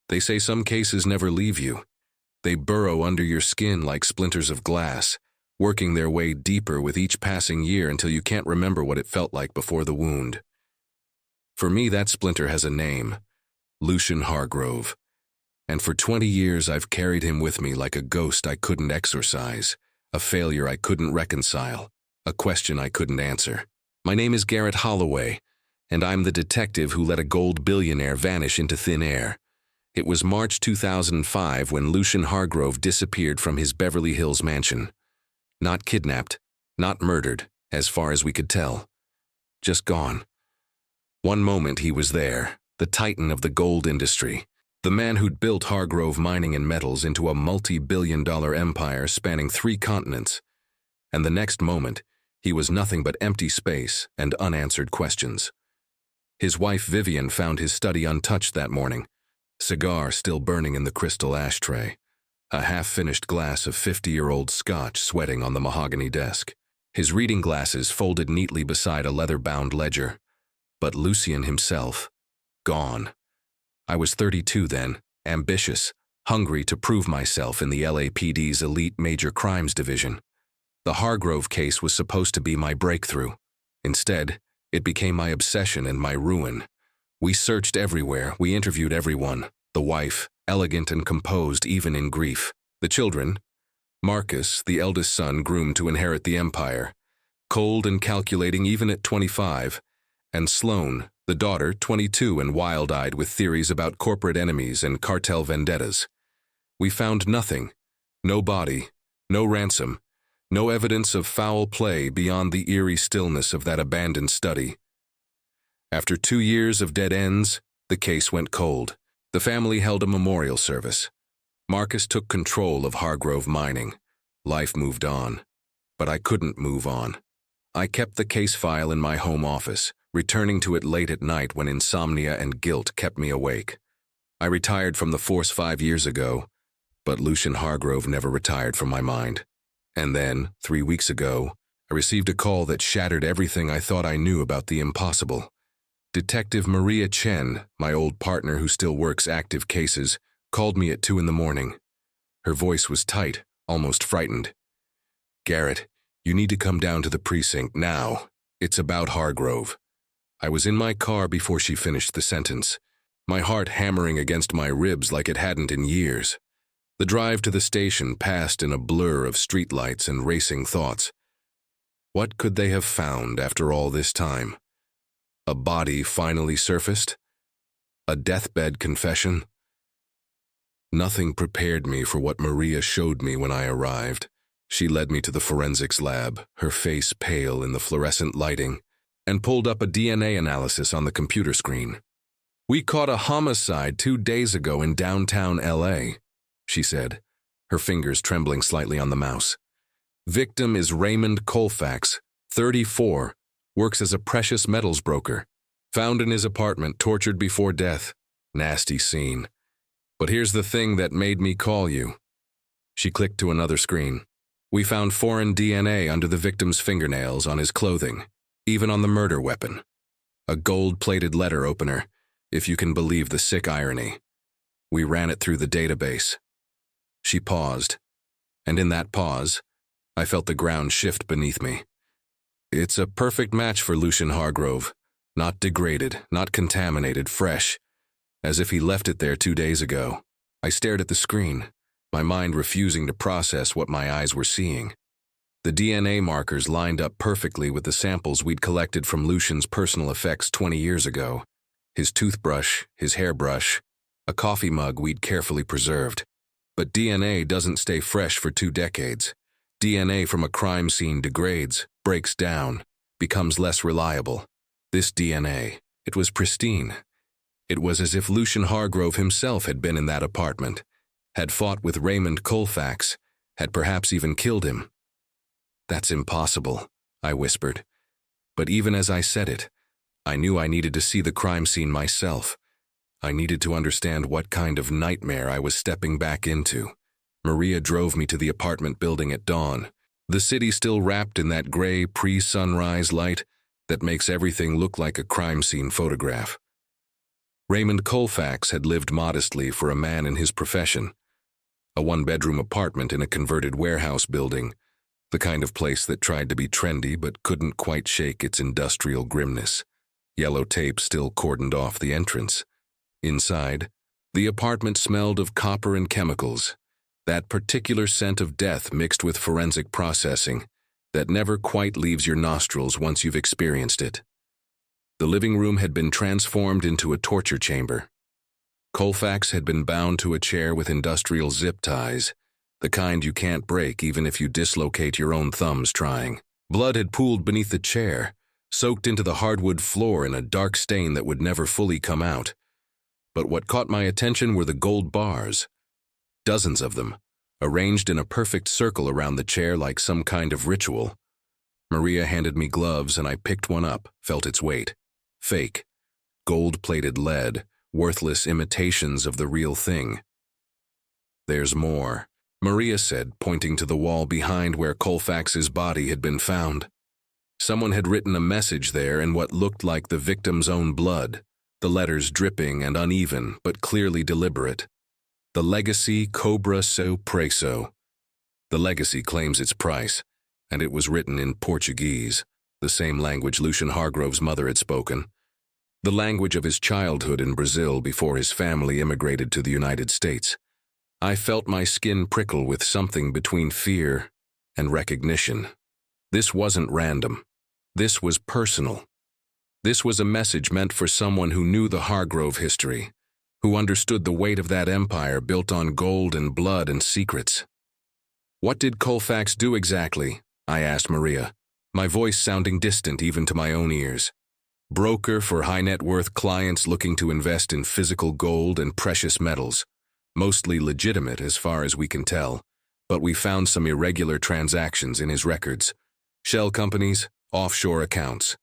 They say some cases never leave you. They burrow under your skin like splinters of glass, working their way deeper with each passing year until you can't remember what it felt like before the wound. For me, that splinter has a name: Lucian Hargrove. And for 20 years I've carried him with me like a ghost I couldn't exorcise, a failure I couldn't reconcile, a question I couldn't answer. My name is Garrett Holloway, and I'm the detective who let a gold billionaire vanish into thin air. It was March 2005 when Lucian Hargrove disappeared from his Beverly Hills mansion. Not kidnapped, not murdered, as far as we could tell. Just gone. One moment he was there, the titan of the gold industry, the man who'd built Hargrove Mining and Metals into a multi-billion-dollar empire spanning 3 continents. And the next moment, he was nothing but empty space and unanswered questions. His wife Vivian found his study untouched that morning, cigar still burning in the crystal ashtray, a half-finished glass of 50-year-old scotch sweating on the mahogany desk, his reading glasses folded neatly beside a leather-bound ledger. But Lucian himself, gone. I was 32 then, ambitious, hungry to prove myself in the LAPD's elite major crimes division. The Hargrove case was supposed to be my breakthrough. Instead, it became my obsession and my ruin. We searched everywhere, we interviewed everyone. The wife, elegant and composed even in grief. The children, Marcus, the eldest son groomed to inherit the empire, cold and calculating even at 25, and Sloane, the daughter, 22 and wild-eyed with theories about corporate enemies and cartel vendettas. We found nothing, no body, no ransom, no evidence of foul play beyond the eerie stillness of that abandoned study. After 2 years of dead ends, the case went cold. The family held a memorial service. Marcus took control of Hargrove Mining. Life moved on. But I couldn't move on. I kept the case file in my home office, returning to it late at night when insomnia and guilt kept me awake. I retired from the force 5 years ago, but Lucian Hargrove never retired from my mind. And then, 3 weeks ago, I received a call that shattered everything I thought I knew about the impossible. Detective Maria Chen, my old partner who still works active cases, called me at 2 in the morning. Her voice was tight, almost frightened. "Garrett, you need to come down to the precinct now. It's about Hargrove." I was in my car before she finished the sentence, my heart hammering against my ribs like it hadn't in years. The drive to the station passed in a blur of streetlights and racing thoughts. What could they have found after all this time? A body finally surfaced? A deathbed confession? Nothing prepared me for what Maria showed me when I arrived. She led me to the forensics lab, her face pale in the fluorescent lighting, and pulled up a DNA analysis on the computer screen. "We caught a homicide 2 days ago in downtown LA, she said, her fingers trembling slightly on the mouse. "Victim is Raymond Colfax, 34, works as a precious metals broker. Found in his apartment, tortured before death. Nasty scene. But here's the thing that made me call you." She clicked to another screen. "We found foreign DNA under the victim's fingernails, on his clothing, even on the murder weapon. A gold-plated letter opener, if you can believe the sick irony. We ran it through the database." She paused, and in that pause, I felt the ground shift beneath me. It's a perfect match for Lucian Hargrove. Not degraded, not contaminated, fresh, as if he left it there 2 days ago. I stared at the screen, my mind refusing to process what my eyes were seeing. The DNA markers lined up perfectly with the samples we'd collected from Lucian's personal effects 20 years ago. His toothbrush, his hairbrush, a coffee mug we'd carefully preserved. But DNA doesn't stay fresh for 2 decades. DNA from a crime scene degrades, breaks down, becomes less reliable. This DNA, it was pristine. It was as if Lucian Hargrove himself had been in that apartment, had fought with Raymond Colfax, had perhaps even killed him. "That's impossible," I whispered. But even as I said it, I knew I needed to see the crime scene myself. I needed to understand what kind of nightmare I was stepping back into. Maria drove me to the apartment building at dawn, the city still wrapped in that gray pre-sunrise light that makes everything look like a crime scene photograph. Raymond Colfax had lived modestly for a man in his profession. A one-bedroom apartment in a converted warehouse building, the kind of place that tried to be trendy but couldn't quite shake its industrial grimness. Yellow tape still cordoned off the entrance. Inside, the apartment smelled of copper and chemicals, that particular scent of death mixed with forensic processing that never quite leaves your nostrils once you've experienced it. The living room had been transformed into a torture chamber. Colfax had been bound to a chair with industrial zip ties, the kind you can't break even if you dislocate your own thumbs trying. Blood had pooled beneath the chair, soaked into the hardwood floor in a dark stain that would never fully come out. But what caught my attention were the gold bars. Dozens of them, arranged in a perfect circle around the chair like some kind of ritual. Maria handed me gloves and I picked one up, felt its weight. Fake. Gold-plated lead, worthless imitations of the real thing. "There's more," Maria said, pointing to the wall behind where Colfax's body had been found. Someone had written a message there in what looked like the victim's own blood, the letters dripping and uneven but clearly deliberate. The legacy cobra so preço. The legacy claims its price, and it was written in Portuguese, the same language Lucian Hargrove's mother had spoken. The language of his childhood in Brazil before his family immigrated to the United States. I felt my skin prickle with something between fear and recognition. This wasn't random. This was personal. This was a message meant for someone who knew the Hargrove history, who understood the weight of that empire built on gold and blood and secrets. "What did Colfax do exactly?" I asked Maria, my voice sounding distant even to my own ears. "Broker for high-net-worth clients looking to invest in physical gold and precious metals, mostly legitimate as far as we can tell, but we found some irregular transactions in his records. Shell companies, offshore accounts.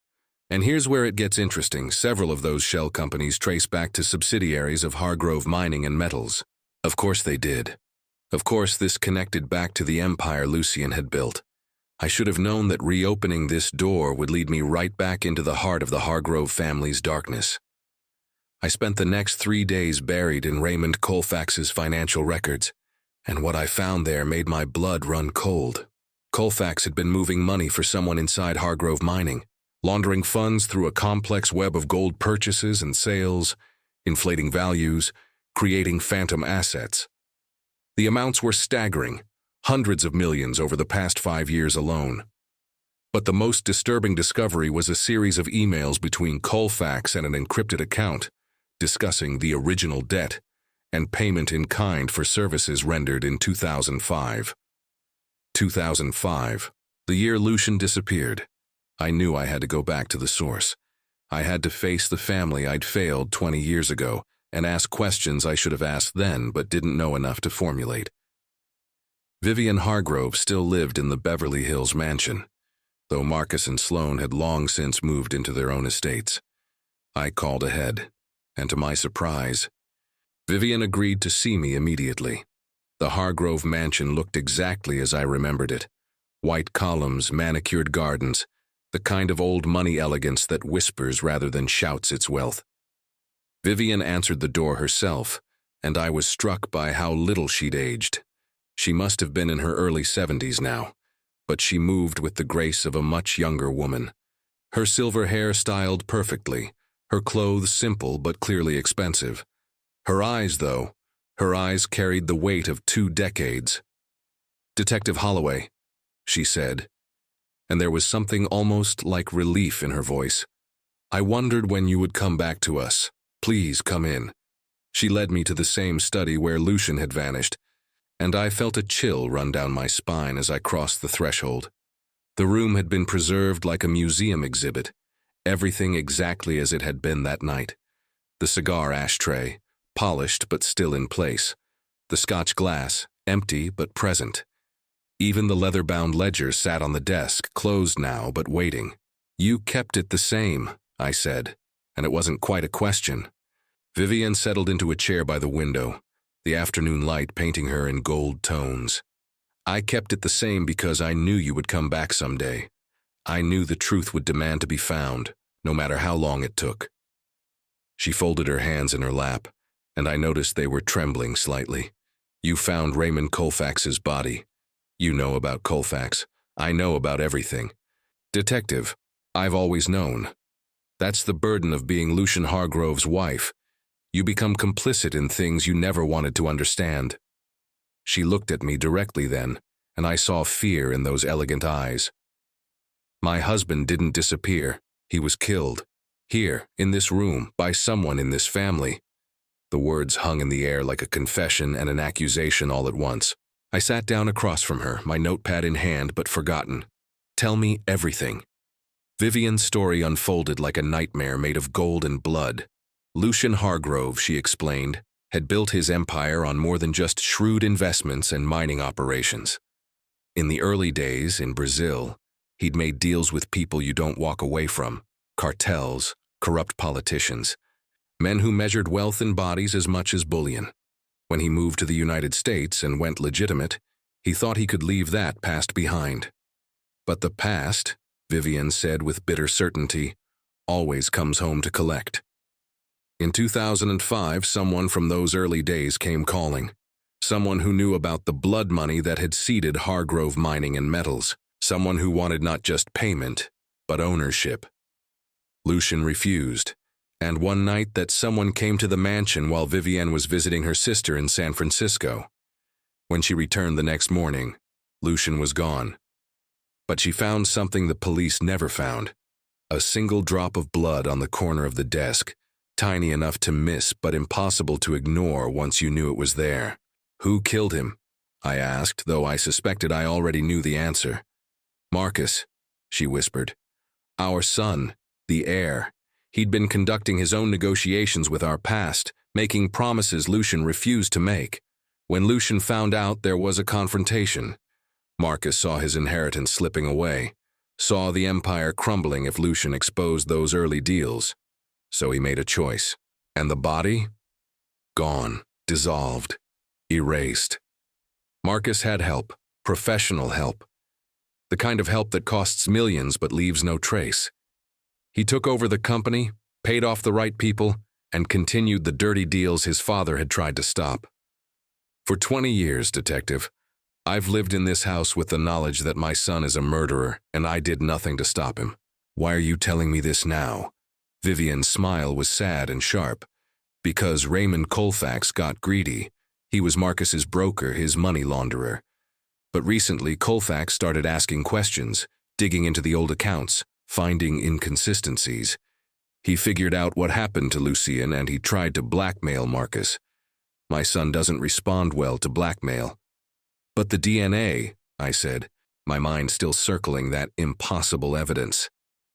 And here's where it gets interesting. Several of those shell companies trace back to subsidiaries of Hargrove Mining and Metals. Of course they did. Of course this connected back to the empire Lucian had built. I should have known that reopening this door would lead me right back into the heart of the Hargrove family's darkness. I spent the next 3 days buried in Raymond Colfax's financial records, and what I found there made my blood run cold. Colfax had been moving money for someone inside Hargrove Mining, laundering funds through a complex web of gold purchases and sales, inflating values, creating phantom assets. The amounts were staggering, hundreds of millions over the past 5 years alone. But the most disturbing discovery was a series of emails between Colfax and an encrypted account, discussing the original debt and payment in kind for services rendered in 2005. 2005, the year Lucian disappeared. I knew I had to go back to the source. I had to face the family I'd failed 20 years ago and ask questions I should have asked then but didn't know enough to formulate. Vivian Hargrove still lived in the Beverly Hills mansion, though Marcus and Sloane had long since moved into their own estates. I called ahead, and to my surprise, Vivian agreed to see me immediately. The Hargrove mansion looked exactly as I remembered it. White columns, manicured gardens, the kind of old money elegance that whispers rather than shouts its wealth. Vivian answered the door herself, and I was struck by how little she'd aged. She must have been in her early 70s now, but she moved with the grace of a much younger woman. Her silver hair styled perfectly, her clothes simple but clearly expensive. Her eyes, though, her eyes carried the weight of 2 decades. "Detective Holloway," she said, and there was something almost like relief in her voice. "I wondered when you would come back to us. Please come in." She led me to the same study where Lucian had vanished, and I felt a chill run down my spine as I crossed the threshold. The room had been preserved like a museum exhibit, everything exactly as it had been that night. The cigar ashtray, polished but still in place. The Scotch glass, empty but present. Even the leather-bound ledger sat on the desk, closed now but waiting. "You kept it the same," I said, and it wasn't quite a question. Vivian settled into a chair by the window, the afternoon light painting her in gold tones. "I kept it the same because I knew you would come back someday. I knew the truth would demand to be found, no matter how long it took." She folded her hands in her lap, and I noticed they were trembling slightly. You found Raymond Colfax's body. You know about Colfax. I know about everything. Detective, I've always known. That's the burden of being Lucian Hargrove's wife. You become complicit in things you never wanted to understand. She looked at me directly then, and I saw fear in those elegant eyes. My husband didn't disappear. He was killed. Here, in this room, by someone in this family. The words hung in the air like a confession and an accusation all at once. I sat down across from her, my notepad in hand but forgotten. Tell me everything. Vivian's story unfolded like a nightmare made of gold and blood. Lucian Hargrove, she explained, had built his empire on more than just shrewd investments and mining operations. In the early days, in Brazil, he'd made deals with people you don't walk away from, cartels, corrupt politicians, men who measured wealth in bodies as much as bullion. When he moved to the United States and went legitimate, he thought he could leave that past behind. But the past, Vivian said with bitter certainty, always comes home to collect. In 2005, someone from those early days came calling. Someone who knew about the blood money that had seeded Hargrove Mining and Metals. Someone who wanted not just payment, but ownership. Lucian refused, and one night that someone came to the mansion while Vivian was visiting her sister in San Francisco. When she returned the next morning, Lucian was gone. But she found something the police never found. A single drop of blood on the corner of the desk, tiny enough to miss but impossible to ignore once you knew it was there. Who killed him? I asked, though I suspected I already knew the answer. Marcus, she whispered. Our son, the heir. He'd been conducting his own negotiations with our past, making promises Lucian refused to make. When Lucian found out, there was a confrontation. Marcus saw his inheritance slipping away, saw the empire crumbling if Lucian exposed those early deals. So he made a choice. And the body? Gone, dissolved, erased. Marcus had help, professional help. The kind of help that costs millions but leaves no trace. He took over the company, paid off the right people, and continued the dirty deals his father had tried to stop. For 20 years, Detective, I've lived in this house with the knowledge that my son is a murderer, and I did nothing to stop him. Why are you telling me this now? Vivian's smile was sad and sharp. Because Raymond Colfax got greedy. He was Marcus's broker, his money launderer. But recently, Colfax started asking questions, digging into the old accounts, finding inconsistencies. He figured out what happened to Lucian and he tried to blackmail Marcus. My son doesn't respond well to blackmail. But the DNA, I said, my mind still circling that impossible evidence.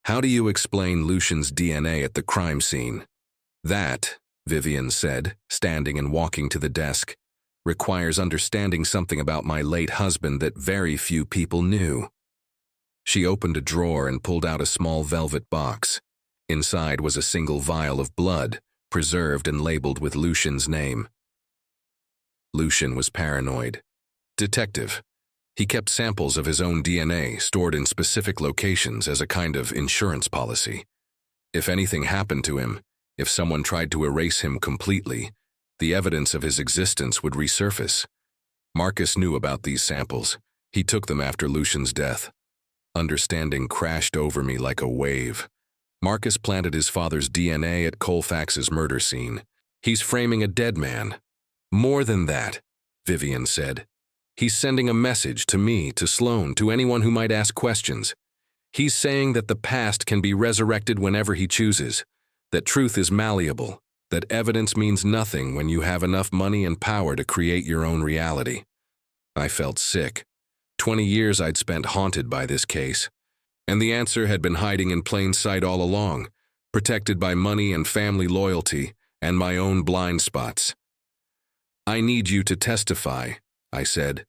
How do you explain Lucian's DNA at the crime scene? That, Vivian said, standing and walking to the desk, requires understanding something about my late husband that very few people knew. She opened a drawer and pulled out a small velvet box. Inside was a single vial of blood, preserved and labeled with Lucian's name. Lucian was paranoid. Detective. He kept samples of his own DNA stored in specific locations as a kind of insurance policy. If anything happened to him, if someone tried to erase him completely, the evidence of his existence would resurface. Marcus knew about these samples. He took them after Lucian's death. Understanding crashed over me like a wave. Marcus planted his father's DNA at Colfax's murder scene. He's framing a dead man. More than that, Vivian said. He's sending a message to me, to Sloan, to anyone who might ask questions. He's saying that the past can be resurrected whenever he chooses, that truth is malleable, that evidence means nothing when you have enough money and power to create your own reality. I felt sick. 20 years I'd spent haunted by this case, and the answer had been hiding in plain sight all along, protected by money and family loyalty and my own blind spots. I need you to testify, I said.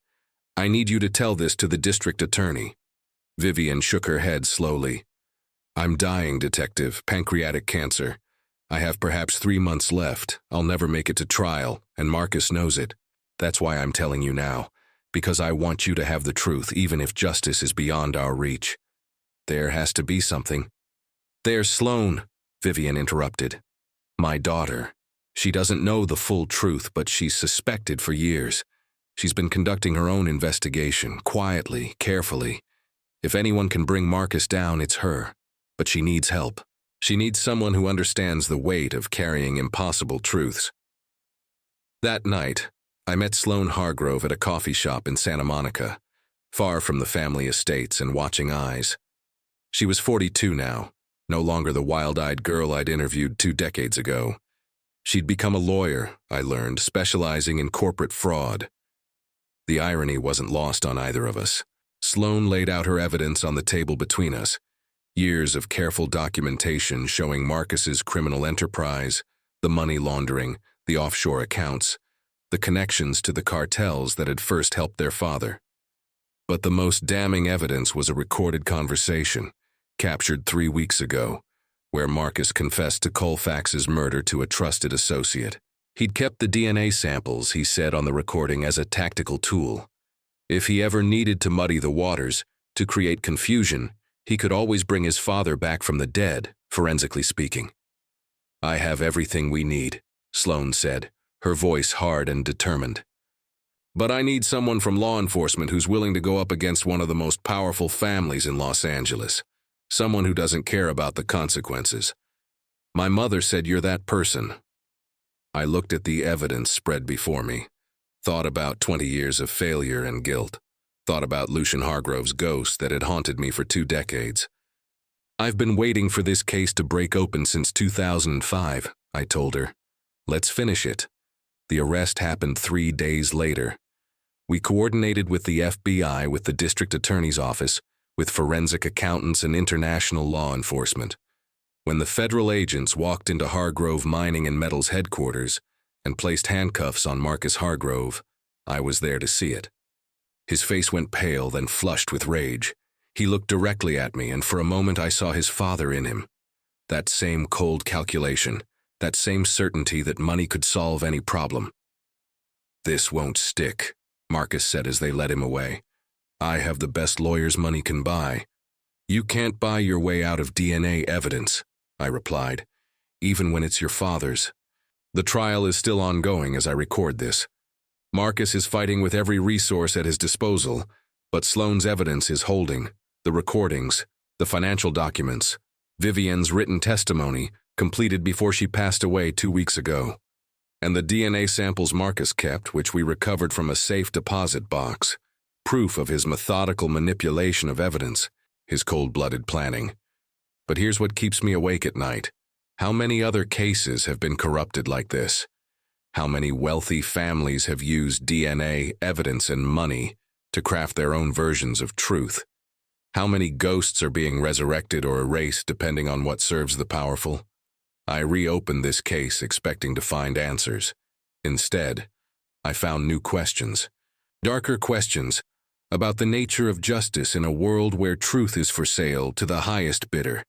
I need you to tell this to the district attorney. Vivian shook her head slowly. I'm dying, Detective, pancreatic cancer. I have perhaps 3 months left. I'll never make it to trial, and Marcus knows it. That's why I'm telling you now, because I want you to have the truth, even if justice is beyond our reach. There has to be something. There's Sloan, Vivian interrupted. My daughter. She doesn't know the full truth, but she's suspected for years. She's been conducting her own investigation, quietly, carefully. If anyone can bring Marcus down, it's her. But she needs help. She needs someone who understands the weight of carrying impossible truths. That night, I met Sloane Hargrove at a coffee shop in Santa Monica, far from the family estates and watching eyes. She was 42 now, no longer the wild-eyed girl I'd interviewed 2 decades ago. She'd become a lawyer, I learned, specializing in corporate fraud. The irony wasn't lost on either of us. Sloane laid out her evidence on the table between us. Years of careful documentation showing Marcus's criminal enterprise, the money laundering, the offshore accounts, the connections to the cartels that had first helped their father. But the most damning evidence was a recorded conversation, captured 3 weeks ago, where Marcus confessed to Colfax's murder to a trusted associate. He'd kept the DNA samples, he said on the recording, as a tactical tool. If he ever needed to muddy the waters, to create confusion, he could always bring his father back from the dead, forensically speaking. "I have everything we need," Sloane said, her voice hard and determined. "But I need someone from law enforcement who's willing to go up against one of the most powerful families in Los Angeles. Someone who doesn't care about the consequences. My mother said you're that person." I looked at the evidence spread before me, thought about 20 years of failure and guilt, thought about Lucien Hargrove's ghost that had haunted me for 2 decades. "I've been waiting for this case to break open since 2005, I told her. "Let's finish it." The arrest happened 3 days later. We coordinated with the FBI, with the district attorney's office, with forensic accountants and international law enforcement. When the federal agents walked into Hargrove Mining and Metals headquarters and placed handcuffs on Marcus Hargrove, I was there to see it. His face went pale, then flushed with rage. He looked directly at me, and for a moment I saw his father in him. That same cold calculation, that same certainty that money could solve any problem. "This won't stick," Marcus said as they led him away. "I have the best lawyers money can buy." "You can't buy your way out of DNA evidence," I replied, "even when it's your father's." The trial is still ongoing as I record this. Marcus is fighting with every resource at his disposal, but Sloane's evidence is holding. The recordings, the financial documents, Vivian's written testimony, completed before she passed away 2 weeks ago, and the DNA samples Marcus kept, which we recovered from a safe deposit box. Proof of his methodical manipulation of evidence, his cold-blooded planning. But here's what keeps me awake at night. How many other cases have been corrupted like this? How many wealthy families have used DNA, evidence, and money to craft their own versions of truth? How many ghosts are being resurrected or erased depending on what serves the powerful? I reopened this case expecting to find answers. Instead, I found new questions. Darker questions about the nature of justice in a world where truth is for sale to the highest bidder.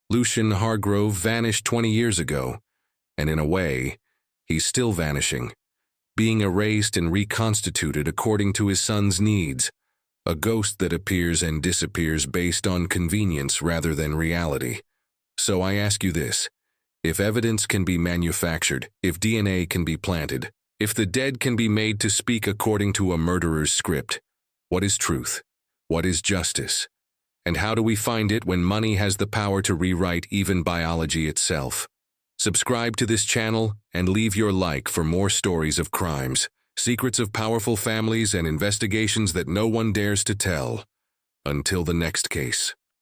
Lucien Hargrove vanished 20 years ago, and in a way, he's still vanishing, being erased and reconstituted according to his son's needs, a ghost that appears and disappears based on convenience rather than reality. So I ask you this: if evidence can be manufactured, if DNA can be planted, if the dead can be made to speak according to a murderer's script, what is truth? What is justice? And how do we find it when money has the power to rewrite even biology itself? Subscribe to this channel and leave your like for more stories of crimes, secrets of powerful families, and investigations that no one dares to tell. Until the next case.